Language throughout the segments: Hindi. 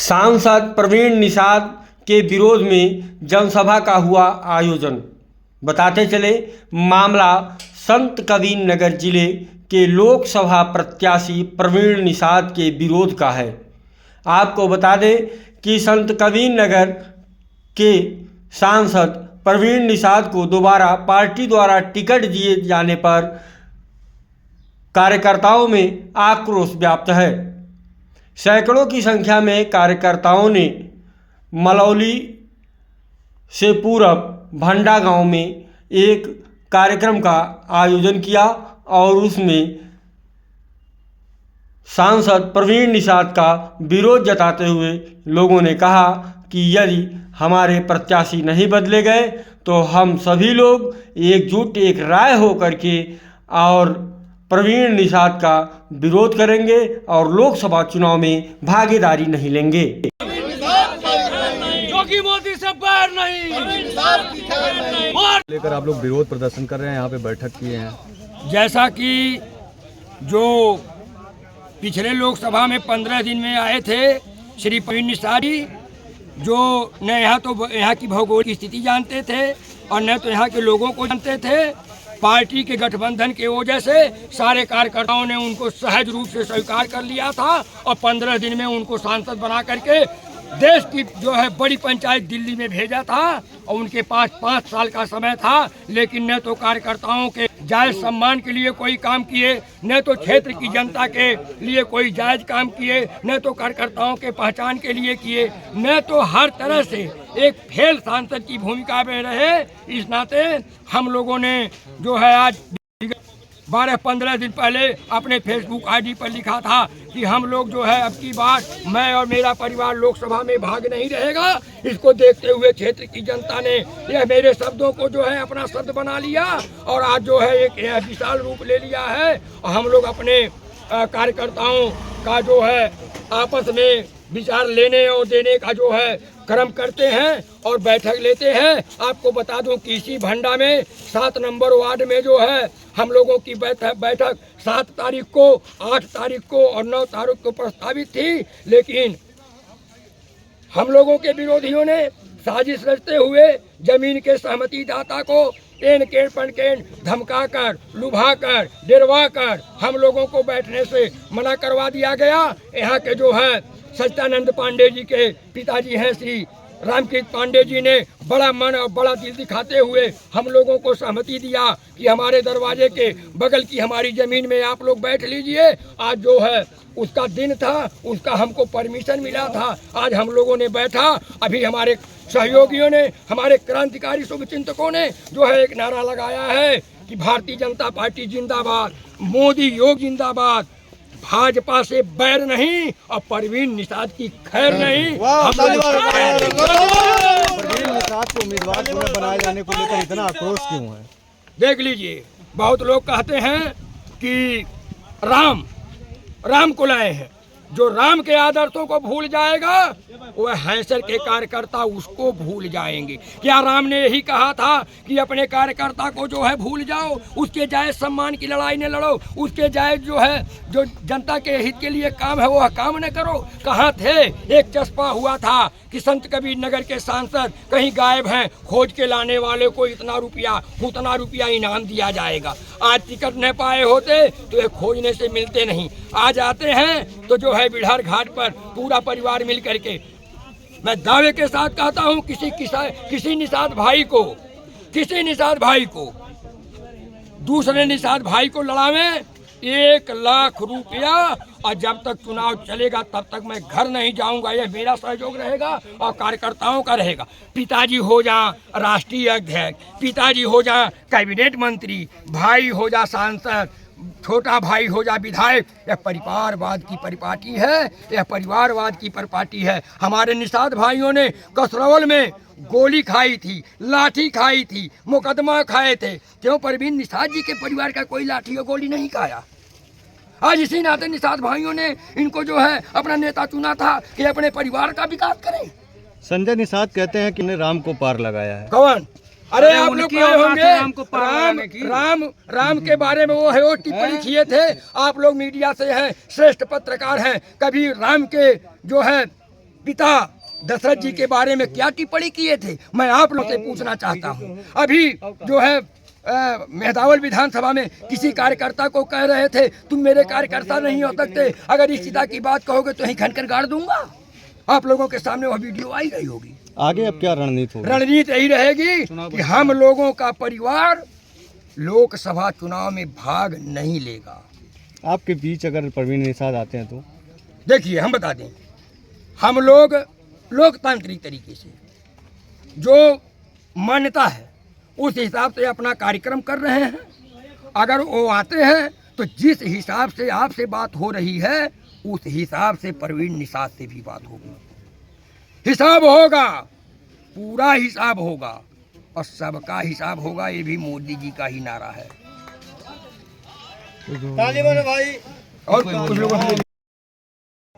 सांसद प्रवीण निषाद के विरोध में जनसभा का हुआ आयोजन। बताते चले, मामला संत कबीर नगर जिले के लोकसभा प्रत्याशी प्रवीण निषाद के विरोध का है। आपको बता दें कि संत कबीर नगर के सांसद प्रवीण निषाद को दोबारा पार्टी द्वारा टिकट दिए जाने पर कार्यकर्ताओं में आक्रोश व्याप्त है। सैकड़ों की संख्या में कार्यकर्ताओं ने मलौली से पूरब भंडा गांव में एक कार्यक्रम का आयोजन किया और उसमें सांसद प्रवीण निषाद का विरोध जताते हुए लोगों ने कहा कि यदि हमारे प्रत्याशी नहीं बदले गए तो हम सभी लोग एकजुट एक राय होकर के और प्रवीण निषाद का विरोध करेंगे और लोकसभा चुनाव में भागीदारी नहीं लेंगे। योगी मोदी से बैर नहीं लेकर आप लोग विरोध प्रदर्शन कर रहे हैं, यहाँ पे बैठक किए हैं। जैसा कि जो पिछले लोकसभा में 15 दिन में आए थे श्री प्रवीण निषाद जी, जो न यहाँ की भौगोलिक स्थिति जानते थे और न तो यहाँ के लोगों को जानते थे। पार्टी के गठबंधन के वजह से सारे कार्यकर्ताओं ने उनको सहज रूप से स्वीकार कर लिया था और 15 दिन में उनको सांसद बना करके देश की जो है बड़ी पंचायत दिल्ली में भेजा था और उनके पास 5 साल का समय था, लेकिन न तो कार्यकर्ताओं के जायज सम्मान के लिए कोई काम किए, न तो क्षेत्र की जनता के लिए कोई जायज काम किए, न तो कार्यकर्ताओं के पहचान के लिए किए, न तो हर तरह से एक फेल सांसद की भूमिका में रहे। इस नाते हम लोगों ने जो है आज 12-15 दिन पहले अपने फेसबुक आईडी पर लिखा था कि हम लोग जो है अब की बार मैं और मेरा परिवार लोकसभा में भाग नहीं रहेगा। इसको देखते हुए क्षेत्र की जनता ने यह मेरे शब्दों को जो है अपना शब्द बना लिया और आज जो है एक विशाल रूप ले लिया है। और हम लोग अपने कार्यकर्ताओं का जो है आपस में विचार लेने और देने का जो है क्रम करते हैं और बैठक लेते हैं। आपको बता दूं कि इसी भंडा में 7 नंबर वार्ड में जो है हम लोगों की बैठक 7 तारीख को, 8 तारीख को और 9 तारीख को प्रस्तावित थी, लेकिन हम लोगों के विरोधियों ने साजिश रचते हुए जमीन के सहमति दाता को एन केन पनकेन धमकाकर, लुभाकर, डरवाकर हम लोगों को बैठने से मना करवा दिया गया। यहाँ के जो है सच्चिदानंद पांडे जी के पिताजी हैं श्री रामकृष्ण पांडे जी ने बड़ा मन और बड़ा दिल दिखाते हुए हम लोगों को सहमति दिया कि हमारे दरवाजे के बगल की हमारी ज़मीन में आप लोग बैठ लीजिए। आज जो है उसका दिन था, उसका हमको परमिशन मिला था, आज हम लोगों ने बैठा। अभी हमारे सहयोगियों ने, हमारे क्रांतिकारी शुभचिंतकों ने जो है एक नारा लगाया है कि भारतीय जनता पार्टी जिंदाबाद, मोदी योग जिंदाबाद, भाजपा से बैर नहीं और प्रवीण निषाद की खैर नहीं। प्रवीण निषाद को उम्मीदवार बनाए जाने को लेकर इतना आक्रोश क्यों है? देख लीजिए, बहुत लोग कहते हैं कि राम को लाए हैं। जो राम के आदर्शों को भूल जाएगा वह हैसर के कार्यकर्ता उसको भूल जाएंगे। क्या राम ने यही कहा था कि अपने कार्यकर्ता को जो है भूल जाओ, उसके जायज सम्मान की लड़ाई न लड़ो, उसके जायज जो है जो जनता के हित के लिए काम है वह काम न करो? कहाँ थे? एक चस्पा हुआ था कि संत कबीर नगर के सांसद कहीं गायब हैं, खोज के लाने वाले को इतना रुपया इनाम दिया जाएगा। आज टिकट न पाए होते तो ये खोजने से मिलते नहीं। आज आते हैं तो जो है बिहार घाट पर पूरा परिवार मिल करके, मैं दावे के साथ कहता हूं किसी निषाद भाई को दूसरे निषाद भाई को लड़ावे 1 लाख रुपया, और जब तक चुनाव चलेगा तब तक मैं घर नहीं जाऊंगा। यह मेरा सहयोग रहेगा और कार्यकर्ताओं का रहेगा। पिताजी हो जा राष्ट्रीय अध्यक्ष, पिताजी हो जा कैबिनेट मंत्री, भाई हो जा सांसद, छोटा भाई हो जा विधायक, यह परिवारवाद की परिपाटी है, यह परिवारवाद की परिपाटी है। हमारे निषाद भाइयों ने कसरवल में गोली खाई थी, लाठी खाई थी, मुकदमा खाए थे। क्यों प्रवीण निषाद जी के परिवार का कोई लाठी और गोली नहीं खाया? आज इसी नाते निषाद भाइयों ने इनको जो है अपना नेता चुना था कि अपने परिवार का विकास करें। संजय निषाद कहते हैं कि राम को पार लगाया है। कौन? अरे आप लोग कहे होंगे राम के बारे में वो टिप्पणी किए थे। आप लोग मीडिया से हैं, श्रेष्ठ पत्रकार हैं, कभी राम के जो है पिता दशरथ जी के बारे में क्या टिप्पणी किए थे, मैं आप लोग से पूछना चाहता हूँ। अभी जो है मेहदावल विधानसभा में किसी कार्यकर्ता को कह रहे थे तुम मेरे कार्यकर्ता नहीं हो सकते, अगर इस सीता की बात कहोगे तो ही खनकर गाड़ दूंगा। आप लोगों के सामने वह वीडियो आई रही होगी। आगे अब क्या रणनीति होगी? रणनीति यही रहेगी कि हम लोगों का परिवार लोकसभा चुनाव में भाग नहीं लेगा। आपके बीच अगर परवीन निषाद आते हैं तो देखिए, हम बता दें, हम लोग लोकतांत्रिक तरीके से जो मान्यता है उस हिसाब से अपना कार्यक्रम कर रहे हैं। अगर वो आते हैं तो जिस हिसाब से आपसे बात हो रही है उस हिसाब से परवीन निषाद से भी बात होगी। हिसाब होगा, पूरा हिसाब होगा और सबका हिसाब होगा। ये भी मोदी जी का ही नारा है। और कुछ लोगों से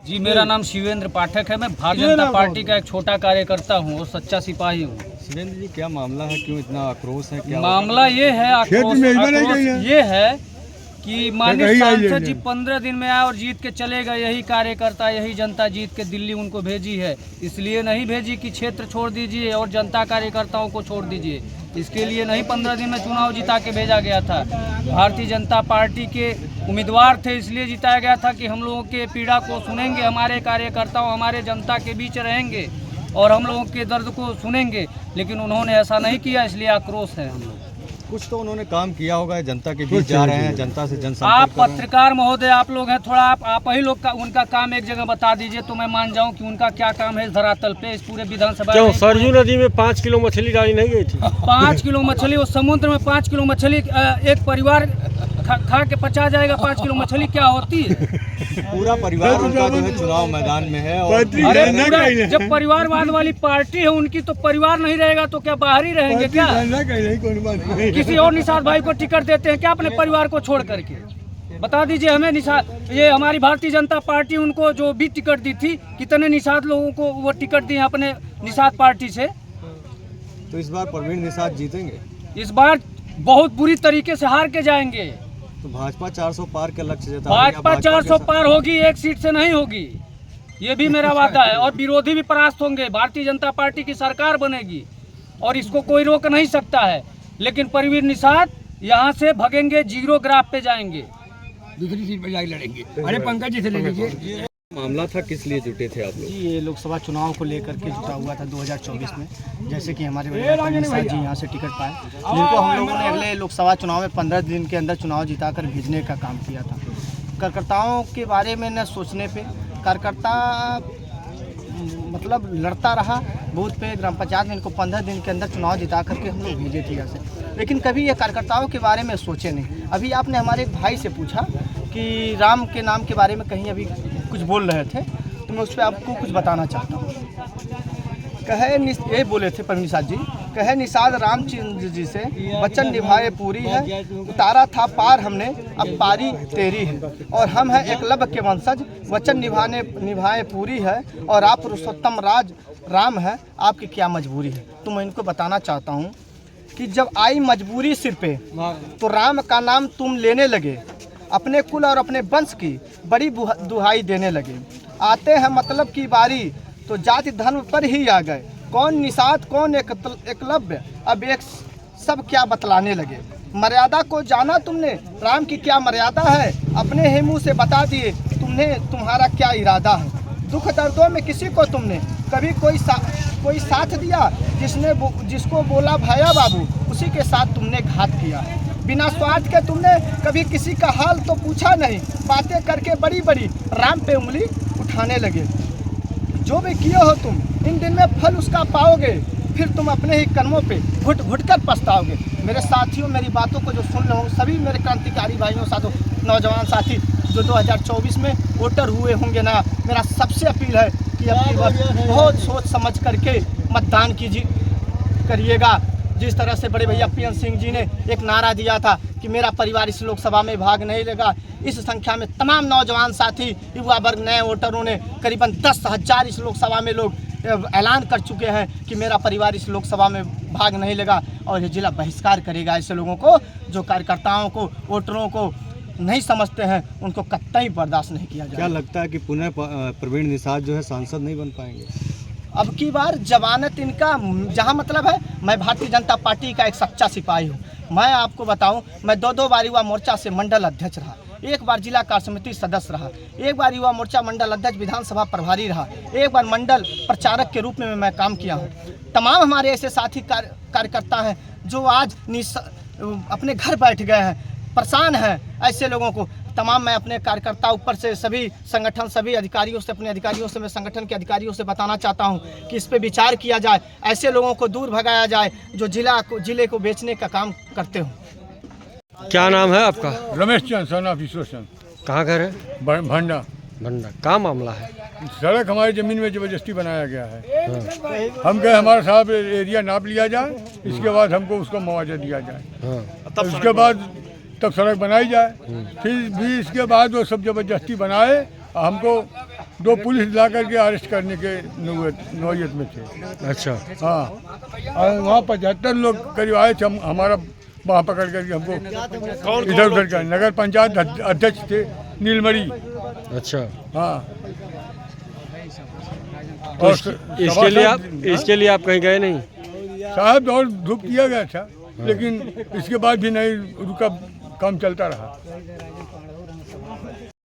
जी, मेरा नाम शिवेंद्र पाठक है। मैं भारतीय जनता पार्टी का एक छोटा कार्यकर्ता हूँ और सच्चा सिपाही हूँ। शिवेंद्र जी, क्या मामला है, क्यों इतना आक्रोश है? क्या मामला ये है, आक्रोश ये है कि माननीय सांसद जी 15 दिन में आए और जीत के चले गए। यही कार्यकर्ता, यही जनता जीत के दिल्ली उनको भेजी है। इसलिए नहीं भेजी कि क्षेत्र छोड़ दीजिए और जनता कार्यकर्ताओं को छोड़ दीजिए, इसके लिए नहीं 15 दिन में चुनाव जिता के भेजा गया था। भारतीय जनता पार्टी के उम्मीदवार थे, इसलिए जिताया गया था कि हम लोगों के पीड़ा को सुनेंगे, हमारे कार्यकर्ताओं, हमारे जनता के बीच रहेंगे और हम लोगों के दर्द को सुनेंगे। लेकिन उन्होंने ऐसा नहीं किया, इसलिए आक्रोश है हम लोग। कुछ तो उन्होंने काम किया होगा, जनता के बीच जा रहे हैं, जनता से जनसंपर्क आप कर रहे हैं। पत्रकार महोदय, आप लोग हैं, थोड़ा आप ही लोग का उनका काम एक जगह बता दीजिए तो मैं मान जाऊं कि उनका क्या काम है इस धरातल पे, इस पूरे विधानसभा क्यों में। सरयू नदी में 5 किलो मछली डाली नहीं गई थी? 5 किलो मछली, उस समुद्र में 5 किलो मछली एक परिवार खा के पचा जाएगा। 5 किलो मछली क्या होती है? पूरा परिवार उनका जो है चुनाव मैदान में है। और अरे पूरा, जब परिवारवाद वाली पार्टी है उनकी तो परिवार नहीं रहेगा तो क्या बाहर ही रहेंगे क्या? किसी और निषाद भाई को टिकट देते हैं क्या अपने परिवार को छोड़ करके? बता दीजिए हमें। निषाद, ये हमारी भारतीय जनता पार्टी उनको जो भी टिकट दी थी, कितने निषाद लोगों को वो टिकट दिए अपने निषाद पार्टी से? तो इस बार परवीन निषाद जीतेंगे? इस बार बहुत बुरी तरीके से हार के जाएंगे। तो भाजपा 400 पार का लक्ष्य जता रही है। भाजपा 400 पार होगी, एक सीट से नहीं होगी, ये भी मेरा वादा है। और विरोधी भी परास्त होंगे, भारतीय जनता पार्टी की सरकार बनेगी और इसको कोई रोक नहीं सकता है। लेकिन परवीन निषाद यहाँ से भगेंगे, जीरो ग्राफ पे जाएंगे, दूसरी सीट पर जाके लड़ेंगे। अरे पंकज जी से ले लीजिए। मामला था, किस लिए जुटे थे आप लोग? जी, ये लोकसभा चुनाव को लेकर के जुटा हुआ था 2024 में। जैसे कि हमारे निषाद जी यहाँ से टिकट पाए, जिनको हम लोगों ने अगले लोकसभा चुनाव में 15 दिन के अंदर चुनाव जिताकर भेजने का काम किया था। कार्यकर्ताओं के बारे में न सोचने पे कार्यकर्ता मतलब लड़ता रहा बूथ पे, ग्राम पंचायत में। इनको 15 दिन के अंदर चुनाव जिता करके हम लोग भेजे थे यहाँ से, लेकिन कभी ये कार्यकर्ताओं के बारे में सोचे नहीं। अभी आपने हमारे भाई से पूछा कि राम के नाम के बारे में कहीं अभी कुछ बोल रहे थे, तो मैं उस पर आपको कुछ बताना चाहता हूँ। ये बोले थे परवीन निषाद जी, कहे निषाद रामचंद्र जी से वचन निभाए पूरी है, उतारा था पार हमने, अब पारी तेरी है। और हम हैं एकलव्य के वंशज, वचन निभाए पूरी है। और आप पुरुषोत्तम राज राम है, आपकी क्या मजबूरी है? तो मैं इनको बताना चाहता हूँ कि जब आई मजबूरी सिर पे तो राम का नाम तुम लेने लगे, अपने कुल और अपने वंश की बड़ी दुहाई देने लगे। आते हैं मतलब की बारी तो जाति धर्म पर ही आ गए, कौन निषाद कौन एकलव्य, अब एक सब क्या बतलाने लगे। मर्यादा को जाना तुमने, राम की क्या मर्यादा है, अपने ही मुँह से बता दिए तुम्हारा क्या इरादा है। दुख दर्दों में किसी को तुमने कभी कोई साथ दिया, जिसको बोला भैया बाबू उसी के साथ तुमने घात किया। बिना स्वार्थ के तुमने कभी किसी का हाल तो पूछा नहीं, बातें करके बड़ी बड़ी राम पे उंगली उठाने लगे। जो भी किए हो तुम इन दिन में फल उसका पाओगे, फिर तुम अपने ही कर्मों पे घुट घुट कर पछताओगे। मेरे साथियों, मेरी बातों को जो सुन रहे हो सभी मेरे क्रांतिकारी भाइयों, साथों, नौजवान साथी जो 2024 में वोटर हुए होंगे ना, मेरा सबसे अपील है कि अपनी बात बहुत सोच समझ करके मतदान करिएगा। जिस तरह से बड़े भैया पीएन सिंह जी ने एक नारा दिया था कि मेरा परिवार इस लोकसभा में भाग नहीं लेगा, इस संख्या में तमाम नौजवान साथी, युवा वर्ग, नए वोटरों ने करीबन 10,000 इस लोकसभा में लोग ऐलान कर चुके हैं कि मेरा परिवार इस लोकसभा में भाग नहीं लेगा और ये जिला बहिष्कार करेगा ऐसे लोगों को जो कार्यकर्ताओं को, वोटरों को नहीं समझते हैं उनको कतई बर्दाश्त नहीं किया क्या जाएगा। लगता है कि पुनः प्रवीण निषाद जो है सांसद नहीं बन पाएंगे? अब की बार जमानत इनका जहाँ मतलब है, मैं भारतीय जनता पार्टी का एक सच्चा सिपाही हूँ। मैं आपको बताऊं, मैं दो बार युवा मोर्चा से मंडल अध्यक्ष रहा, एक बार जिला कार्य समिति सदस्य रहा, एक बार युवा मोर्चा मंडल अध्यक्ष विधानसभा प्रभारी रहा, एक बार मंडल प्रचारक के रूप में मैं काम किया हूँ। तमाम हमारे ऐसे साथी कार्यकर्ता हैं जो आज अपने घर बैठ गए हैं, परेशान हैं। ऐसे लोगों को तमाम मैं अपने कार्यकर्ता ऊपर से सभी संगठन, सभी अधिकारियों से, अपने अधिकारियों से, मैं संगठन के अधिकारियों से बताना चाहता हूं कि इस पे विचार किया जाए, ऐसे लोगों को दूर भगाया जाए जो जिले को बेचने का काम करते हो। क्या नाम है आपका? रमेश चंद, सन ऑफ ईश्वर चंद, कहाँ घर है? भंडा। भंडा। क्या मामला है? सड़क हमारी जमीन में जबरदस्ती बनाया गया है। हम कहे हमारा साहब एरिया नाप लिया जाए, इसके बाद हमको उसका मुआवजा दिया जाए, उसके बाद तब सड़क बनाई जाए। फिर भी इसके बाद वो सब जबरदस्ती बनाए, हमको 2 पुलिस ला करके अरेस्ट करने के नौयत में थे। अच्छा। हाँ, और वहाँ 75 लोग करीब आए थे, हमारा वहाँ पकड़ करके हमको इधर उधर का। नगर पंचायत अध्यक्ष थे नीलमणि। अच्छा। हाँ, तो इसके लिए आप कहीं गए नहीं? साहब और धूप किया गया था, लेकिन इसके बाद भी नहीं रुका, काम चलता रहा।